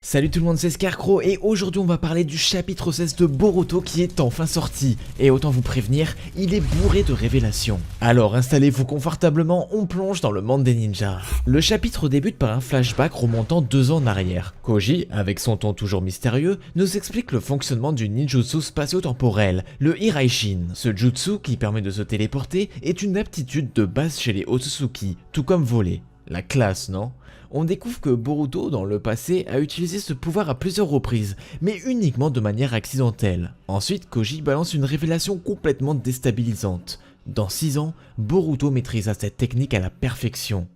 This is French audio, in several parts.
Salut tout le monde, c'est Scarecrow et aujourd'hui on va parler du chapitre 16 de Boruto qui est enfin sorti. Et autant vous prévenir, il est bourré de révélations. Alors installez-vous confortablement, on plonge dans le monde des ninjas. Le chapitre débute par un flashback remontant 2 ans en arrière. Koji, avec son ton toujours mystérieux, nous explique le fonctionnement du ninjutsu spatio-temporel, le Hiraishin. Ce jutsu qui permet de se téléporter est une aptitude de base chez les Otsutsuki, tout comme voler. La classe, non? On découvre que Boruto, dans le passé, a utilisé ce pouvoir à plusieurs reprises, mais uniquement de manière accidentelle. Ensuite, Koji balance une révélation complètement déstabilisante. Dans 6 ans, Boruto maîtrisera cette technique à la perfection.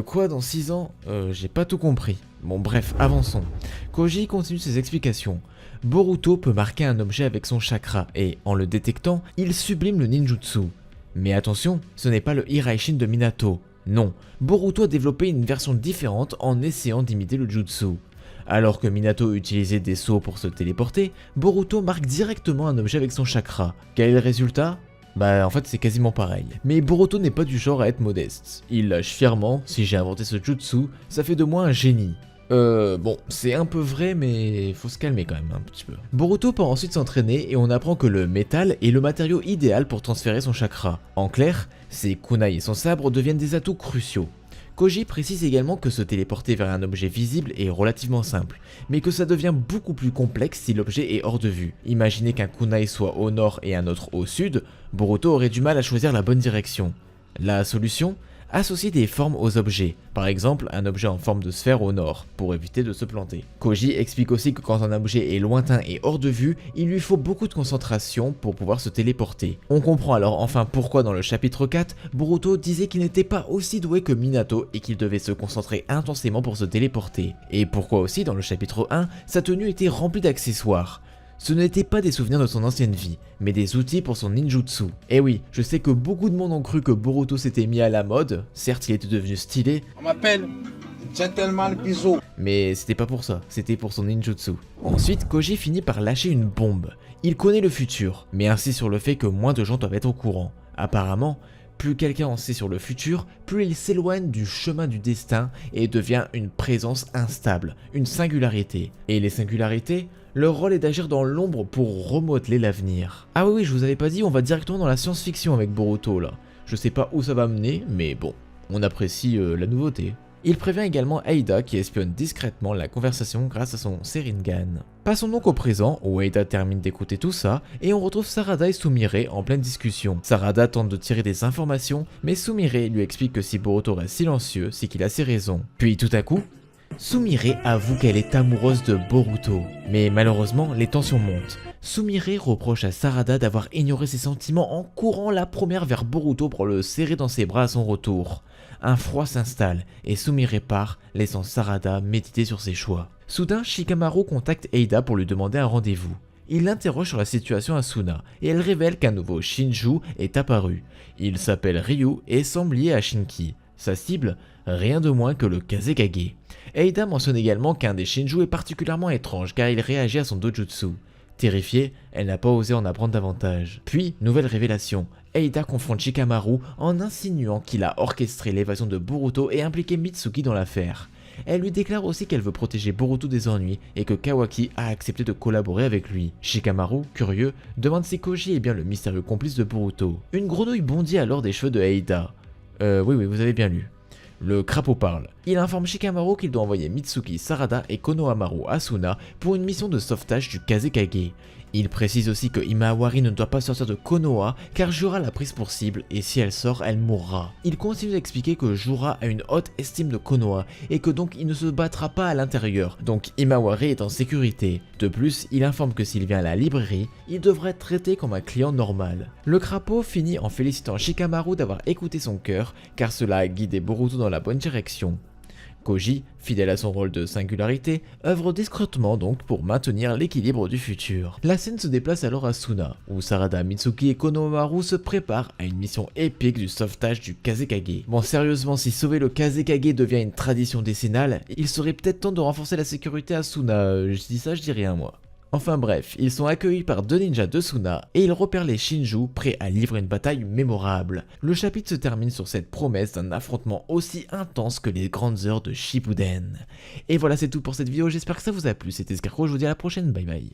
Quoi dans 6 ans j'ai pas tout compris. Bon bref, avançons. Koji continue ses explications. Boruto peut marquer un objet avec son chakra et, en le détectant, il sublime le ninjutsu. Mais attention, ce n'est pas le Hiraishin de Minato. Non, Boruto a développé une version différente en essayant d'imiter le jutsu. Alors que Minato utilisait des sauts pour se téléporter, Boruto marque directement un objet avec son chakra. Quel est le résultat ? Bah en fait c'est quasiment pareil. Mais Boruto n'est pas du genre à être modeste. Il lâche fièrement, si j'ai inventé ce jutsu, ça fait de moi un génie. Bon, c'est un peu vrai, mais faut se calmer quand même un petit peu. Boruto part ensuite s'entraîner et on apprend que le métal est le matériau idéal pour transférer son chakra. En clair, ses kunai et son sabre deviennent des atouts cruciaux. Koji précise également que se téléporter vers un objet visible est relativement simple, mais que ça devient beaucoup plus complexe si l'objet est hors de vue. Imaginez qu'un kunai soit au nord et un autre au sud, Boruto aurait du mal à choisir la bonne direction. La solution ? Associer des formes aux objets, par exemple un objet en forme de sphère au nord, pour éviter de se planter. Koji explique aussi que quand un objet est lointain et hors de vue, il lui faut beaucoup de concentration pour pouvoir se téléporter. On comprend alors enfin pourquoi dans le chapitre 4, Boruto disait qu'il n'était pas aussi doué que Minato et qu'il devait se concentrer intensément pour se téléporter. Et pourquoi aussi dans le chapitre 1, sa tenue était remplie d'accessoires. Ce n'étaient pas des souvenirs de son ancienne vie, mais des outils pour son ninjutsu. Et oui, je sais que beaucoup de monde ont cru que Boruto s'était mis à la mode, certes il était devenu stylé. On m'appelle Gentleman Bisou. Mais c'était pas pour ça, c'était pour son ninjutsu. Ensuite, Koji finit par lâcher une bombe. Il connaît le futur, mais insiste sur le fait que moins de gens doivent être au courant. Apparemment, plus quelqu'un en sait sur le futur, plus il s'éloigne du chemin du destin et devient une présence instable, une singularité. Et les singularités ? Leur rôle est d'agir dans l'ombre pour remodeler l'avenir. Ah oui, je vous avais pas dit, on va directement dans la science-fiction avec Boruto là. Je sais pas où ça va mener, mais bon, on apprécie la nouveauté. Il prévient également Eida qui espionne discrètement la conversation grâce à son Sharingan. Passons donc au présent, où Eida termine d'écouter tout ça, et on retrouve Sarada et Sumire en pleine discussion. Sarada tente de tirer des informations, mais Sumire lui explique que si Boruto reste silencieux, c'est qu'il a ses raisons. Puis tout à coup, Sumire avoue qu'elle est amoureuse de Boruto, mais malheureusement les tensions montent. Sumire reproche à Sarada d'avoir ignoré ses sentiments en courant la première vers Boruto pour le serrer dans ses bras à son retour. Un froid s'installe et Sumire part, laissant Sarada méditer sur ses choix. Soudain, Shikamaru contacte Eida pour lui demander un rendez-vous. Il l'interroge sur la situation à Suna et elle révèle qu'un nouveau Shinju est apparu. Il s'appelle Ryu et semble lié à Shinki. Sa cible, rien de moins que le Kazekage. Eida mentionne également qu'un des Shinju est particulièrement étrange car il réagit à son dojutsu. Terrifiée, elle n'a pas osé en apprendre davantage. Puis, nouvelle révélation, Eida confronte Shikamaru en insinuant qu'il a orchestré l'évasion de Boruto et impliqué Mitsuki dans l'affaire. Elle lui déclare aussi qu'elle veut protéger Boruto des ennuis et que Kawaki a accepté de collaborer avec lui. Shikamaru, curieux, demande si Koji est bien le mystérieux complice de Boruto. Une grenouille bondit alors des cheveux de Eida. Oui, vous avez bien lu. Le crapaud parle. Il informe Shikamaru qu'il doit envoyer Mitsuki, Sarada et Konohamaru Asuna pour une mission de sauvetage du Kazekage. Il précise aussi que Imahawari ne doit pas sortir de Konoha car Jura l'a prise pour cible et si elle sort, elle mourra. Il continue d'expliquer que Jura a une haute estime de Konoha et que donc il ne se battra pas à l'intérieur, donc Imahawari est en sécurité. De plus, il informe que s'il vient à la librairie, il devrait être traité comme un client normal. Le crapaud finit en félicitant Shikamaru d'avoir écouté son cœur car cela a guidé Boruto dans la bonne direction. Koji, fidèle à son rôle de singularité, œuvre discrètement donc pour maintenir l'équilibre du futur. La scène se déplace alors à Suna, où Sarada, Mitsuki et Konohamaru se préparent à une mission épique du sauvetage du Kazekage. Bon sérieusement, si sauver le Kazekage devient une tradition décennale, il serait peut-être temps de renforcer la sécurité à Suna, je dis ça, je dis rien moi. Enfin bref, ils sont accueillis par deux ninjas de Suna et ils repèrent les Shinju prêts à livrer une bataille mémorable. Le chapitre se termine sur cette promesse d'un affrontement aussi intense que les grandes heures de Shippuden. Et voilà, c'est tout pour cette vidéo, j'espère que ça vous a plu, c'était Scarecrow, je vous dis à la prochaine, bye bye.